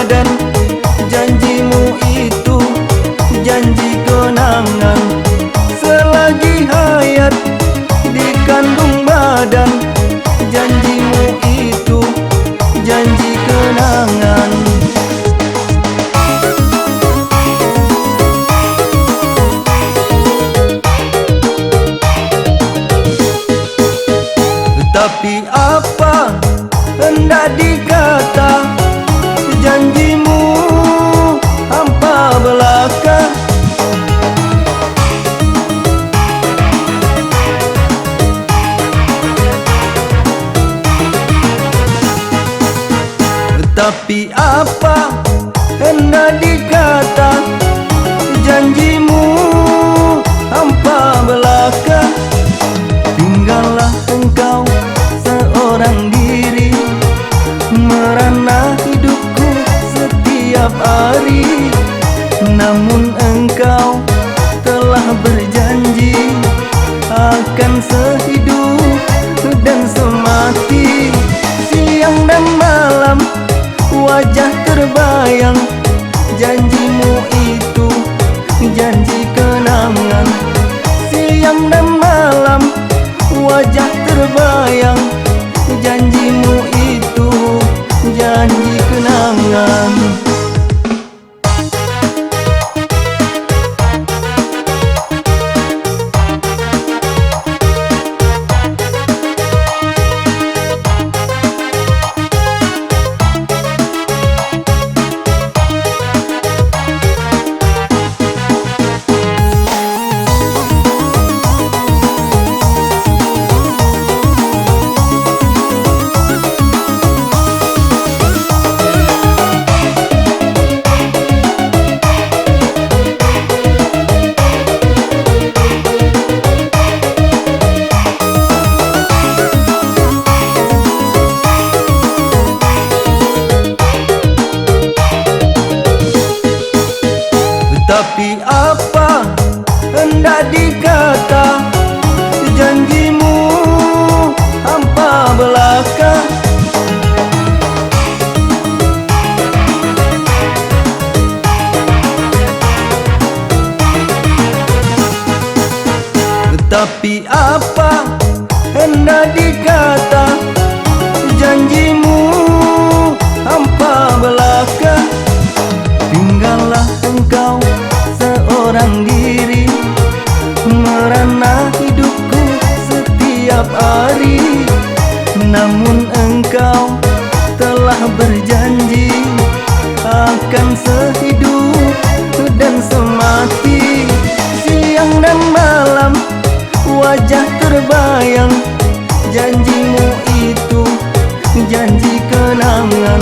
badan. Janjimu itu janji kenangan, selagi hayat di kandung badan. Janjimu itu janji kenangan. Tapi apa hendak dikata, janjimu hampa belaka. Tapi apa hendak dikata, janjimu hampa belaka. Tinggallah engkau seorang diri, merana hidupku setiap hari. Namun engkau telah berjanji akan sehidup dan semati. Siang dan malam wajah terbayang, janjimu itu janji kenangan. Siang dan malam wajah terbayang, janjimu itu janji kenangan. Tapi apa hendak dikata, janjimu hampa belaka. Tapi apa hendak dikata, janjimu hampa belaka. Tinggallah engkau seorang diri, merana hidupku setiap hari. Namun engkau telah berjanji akan sehidup dan semati. Siang dan malam wajah terbayang, janjimu itu janji kenangan.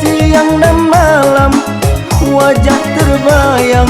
Siang dan malam wajah terbayang,